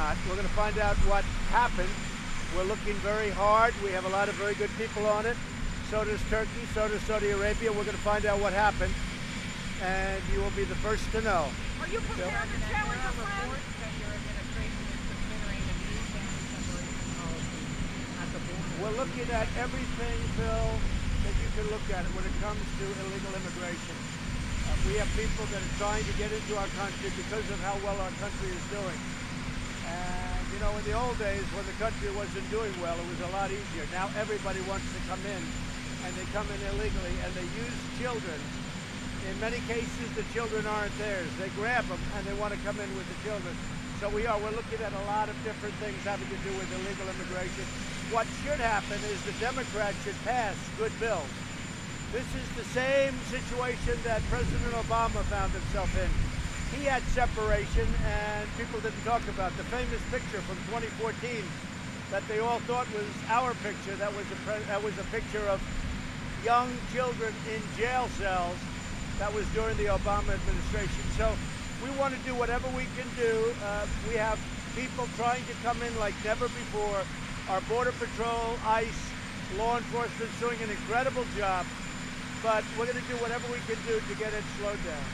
not. We're going to find out what happened. We're looking very hard. We have a lot of very good people on it. So does Turkey, so does Saudi Arabia. We're going to find out what happened, and you will be the first to know. Are you prepared to challenge a friend? We're looking at everything, Bill, that you can look at it when it comes to illegal immigration. We have people that are trying to get into our country because of how well our country is doing. And, you know, in the old days when the country wasn't doing well, it was a lot easier. Now everybody wants to come in, and they come in illegally, and they use children. In many cases, the children aren't theirs. They grab them, and they want to come in with the children. So we're looking at a lot of different things having to do with illegal immigration. What should happen is the Democrats should pass good bills. This is the same situation that President Obama found himself in. He had separation, and people didn't talk about the famous picture from 2014 that they all thought was our picture. That was a picture of young children in jail cells. That was during the Obama administration. So we want to do whatever we can do. We have people trying to come in like never before. Our Border Patrol, ICE, law enforcement is doing an incredible job. But we're going to do whatever we can do to get it slowed down.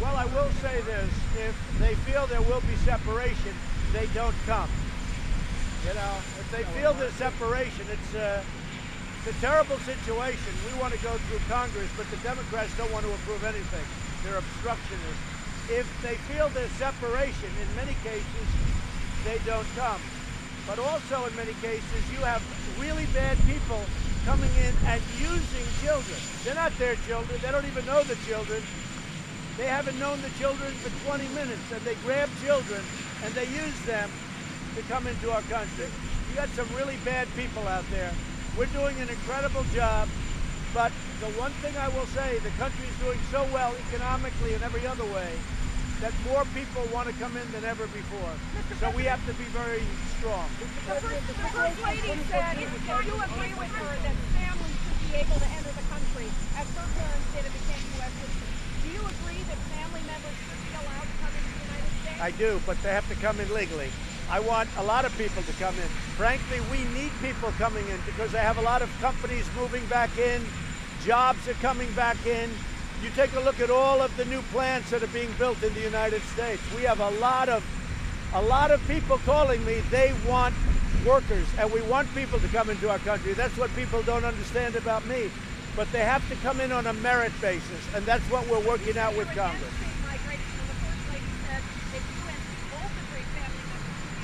Well, I will say this. If they feel there will be separation, they don't come. You know, if they feel there's separation, it's a terrible situation. We want to go through Congress, but the Democrats don't want to approve anything. They're obstructionists. If they feel there's separation, in many cases, they don't come. But also in many cases, you have really bad people coming in and using children. They're not their children. They don't even know the children. They haven't known the children for 20 minutes, and they grab children and they use them to come into our country. You got some really bad people out there. We're doing an incredible job, but the one thing I will say, the country is doing so well economically and every other way that more people want to come in than ever before. So we have to be very strong. The First Lady said, do you agree with her that families should be able to enter the country as her parents did and became U.S. citizens? Do you agree that family members should be allowed to come into the United States? I do, but they have to come in legally. I want a lot of people to come in. Frankly, we need people coming in because I have a lot of companies moving back in, jobs are coming back in. You take a look at all of the new plants that are being built in the United States. We have a lot of people calling me. They want workers, and we want people to come into our country. That's what people don't understand about me. But they have to come in on a merit basis, and that's what we're working out with Congress.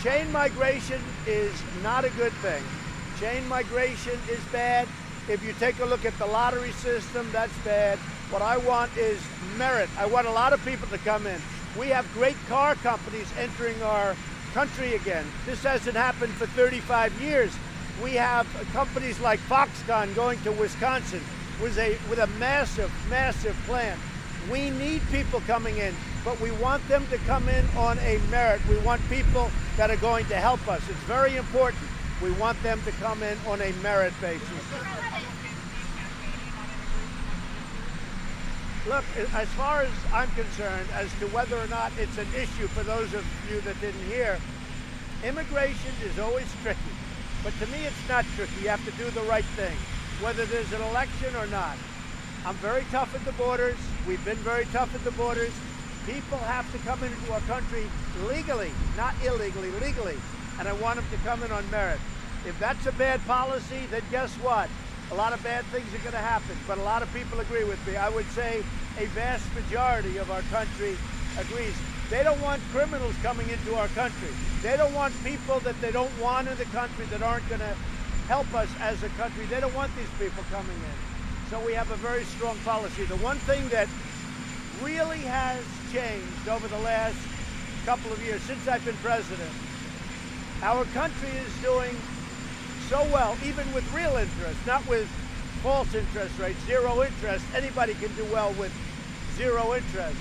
Chain migration is not a good thing. Chain migration is bad. If you take a look at the lottery system, that's bad. What I want is merit. I want a lot of people to come in. We have great car companies entering our country again. This hasn't happened for 35 years. We have companies like Foxconn going to Wisconsin with a massive, massive plant. We need people coming in, but we want them to come in on a merit. We want people that are going to help us. It's very important. We want them to come in on a merit basis. Look, as far as I'm concerned, as to whether or not it's an issue for those of you that didn't hear, immigration is always tricky. But to me, it's not tricky. You have to do the right thing, whether there's an election or not. I'm very tough at the borders. We've been very tough at the borders. People have to come into our country legally, not illegally, legally. And I want them to come in on merit. If that's a bad policy, then guess what? A lot of bad things are going to happen, but a lot of people agree with me. I would say a vast majority of our country agrees. They don't want criminals coming into our country. They don't want people that they don't want in the country that aren't going to help us as a country. They don't want these people coming in. So we have a very strong policy. The one thing that really has changed over the last couple of years, since I've been president, our country is doing so well, even with real interest, not with false interest rates, zero interest. Anybody can do well with zero interest.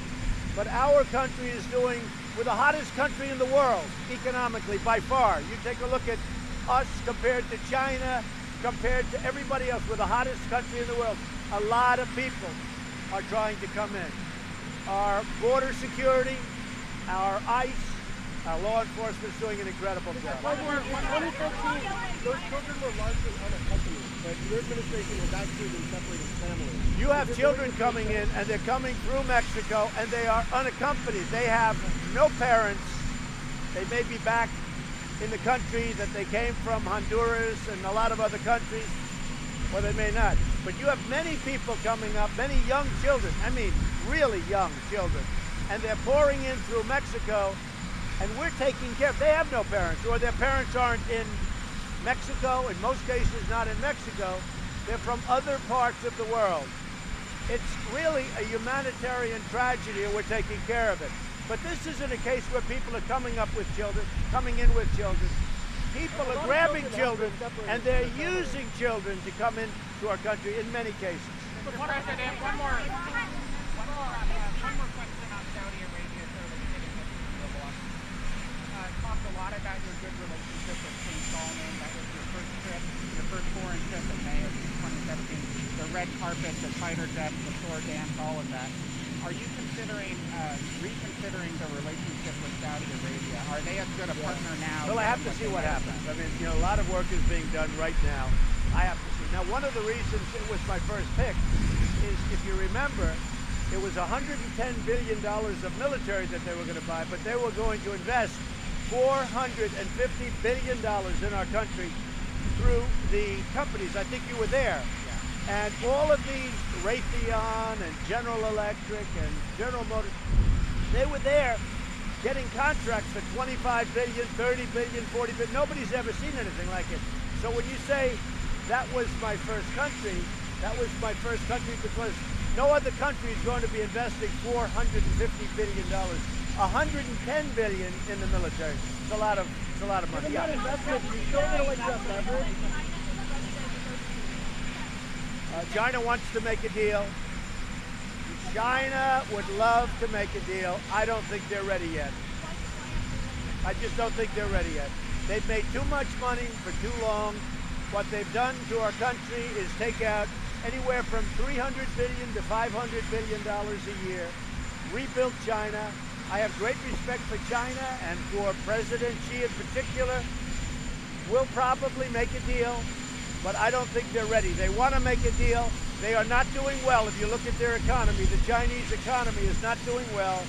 But our country is doing, we're the hottest country in the world, economically, by far. You take a look at us compared to China, compared to everybody else. We're the hottest country in the world. A lot of people are trying to come in. Our border security, our ICE, our law enforcement is doing an incredible job. In 2013, those children were largely unaccompanied, but your administration has actually been separating families. You have children coming in, and they're coming through Mexico, and they are unaccompanied. They have no parents. They may be back in the country that they came from, Honduras and a lot of other countries, or they may not. But you have many people coming up, many young children, I mean really young children, and they're pouring in through Mexico, and we're taking care of. They have no parents, or their parents aren't in Mexico, in most cases not in Mexico. They're from other parts of the world. It's really a humanitarian tragedy, and we're taking care of it. But this isn't a case where people are coming up with children, coming in with children. People are grabbing children, and they're using children to come into our country in many cases. President, one more question on Saudi Arabia. Talked a lot about your good relationship with King Salman. That was your first trip, your first foreign trip in May of 2017. The red carpet, the fighter jets, the tour dance, all of that. Are you considering reconsidering the relationship with Saudi Arabia? Are they as good a partner now? Well, I have to see what happens. I mean, a lot of work is being done right now. I have to see. Now, one of the reasons it was my first pick is, if you remember, it was $110 billion of military that they were going to buy, but they were going to invest $450 billion in our country through the companies. I think you were there. And all of these, Raytheon and General Electric and General Motors, they were there getting contracts for $25 billion, $30 billion, $40 billion. Nobody's ever seen anything like it. So when you say that was my first country, that was my first country because no other country is going to be investing $450 billion, $110 billion in the military. It's a lot of money. Given that investment, do you still feel like you have leverage? China wants to make a deal. China would love to make a deal. I don't think they're ready yet. I just don't think they're ready yet. They've made too much money for too long. What they've done to our country is take out anywhere from $300 billion to $500 billion a year, rebuild China. I have great respect for China and for President Xi in particular. We'll probably make a deal, but I don't think they're ready. They want to make a deal. They are not doing well. If you look at their economy, the Chinese economy is not doing well,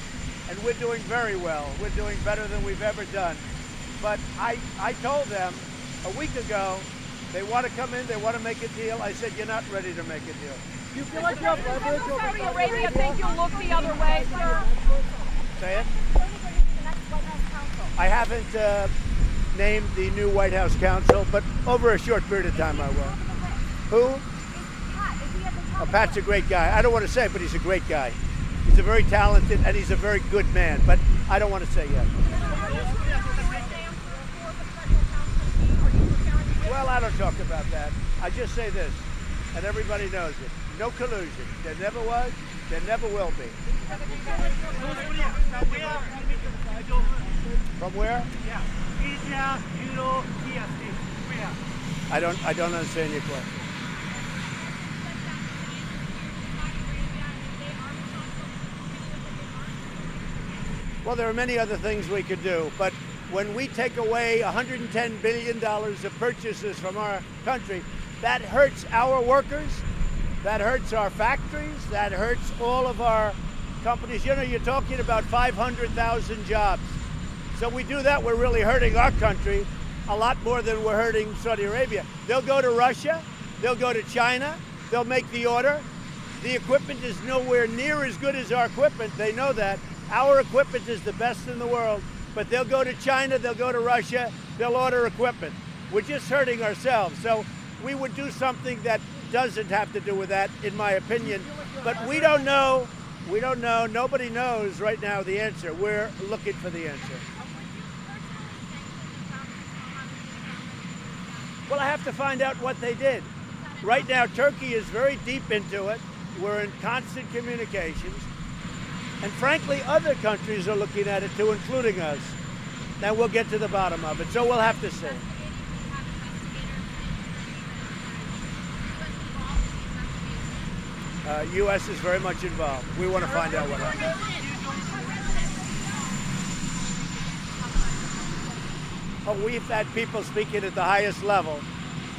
and we're doing very well. We're doing better than we've ever done. But I told them a week ago, they want to come in, they want to make a deal. I said, you're not ready to make a deal. Do you feel like you have leverage over Saudi Arabia think you'll look the other way, sir? Say it? I haven't named the new White House counsel, but over a short period of time I will. Who? Oh, Pat's a great guy. I don't want to say, but he's a great guy. He's a very talented and he's a very good man, but I don't want to say yet. Well, I don't talk about that. I just say this, and everybody knows it. No collusion. There never was, there never will be. From where? Asia, Europe, here, where? I don't understand your question. Well, there are many other things we could do, but when we take away $110 billion of purchases from our country, that hurts our workers, that hurts our factories, that hurts all of our companies. You know, you're talking about 500,000 jobs. So we do that, we're really hurting our country a lot more than we're hurting Saudi Arabia. They'll go to Russia, they'll go to China, they'll make the order. The equipment is nowhere near as good as our equipment, they know that. Our equipment is the best in the world, but they'll go to China, they'll go to Russia, they'll order equipment. We're just hurting ourselves. So we would do something that doesn't have to do with that, in my opinion. But we don't know, nobody knows right now the answer. We're looking for the answer. Well, I have to find out what they did. Right now, Turkey is very deep into it. We're in constant communications. And frankly, other countries are looking at it too, including us. Now we'll get to the bottom of it, so we'll have to see. U.S. is very much involved. We want to find out what happened. Oh, we've had people speaking at the highest level,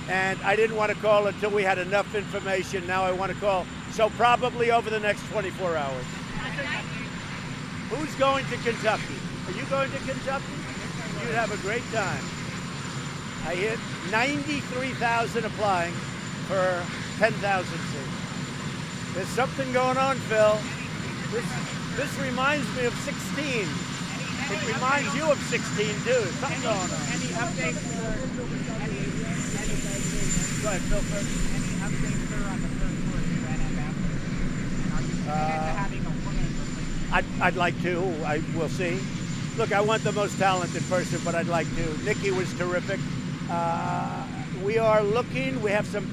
and I didn't want to call until we had enough information. Now I want to call. So probably over the next 24 hours. Who's going to Kentucky? Are you going to Kentucky? You'd have a great time. I hit 93,000 applying for 10,000 seats. There's something going on, Phil. This reminds me of 16. It reminds you of 16 too. Something going on. Any updates, sir? Go ahead, Phil first. Any updates, sir, on the first tour of UN ambassador? And are you committed to having a woman replace? I'd like to. I will see. Look, I want the most talented person, but I'd like to. Nikki was terrific. We are looking. We have a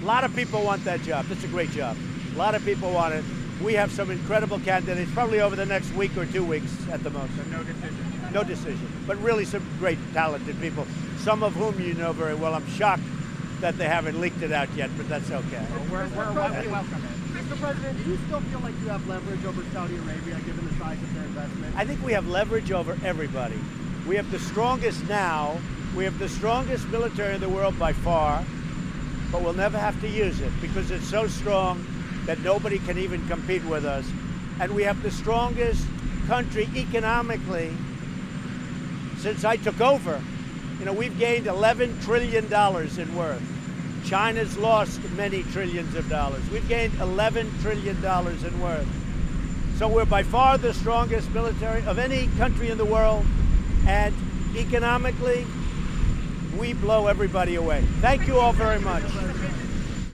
lot of people want that job. That's a great job. A lot of people want it. We have some incredible candidates, probably over the next week or 2 weeks at the most. So no decision. No decision. But really some great talented people, some of whom you know very well. I'm shocked that they haven't leaked it out yet, but that's okay. We welcome it. Mr. President, do you still feel like you have leverage over Saudi Arabia given the size of their investment? I think we have leverage over everybody. We have the strongest now. We have the strongest military in the world by far, but we'll never have to use it because it's so strong that nobody can even compete with us. And we have the strongest country economically since I took over. You know, we've gained $11 trillion in worth. China's lost many trillions of dollars. We've gained $11 trillion in worth. So we're by far the strongest military of any country in the world. And economically, we blow everybody away. Thank you all very much.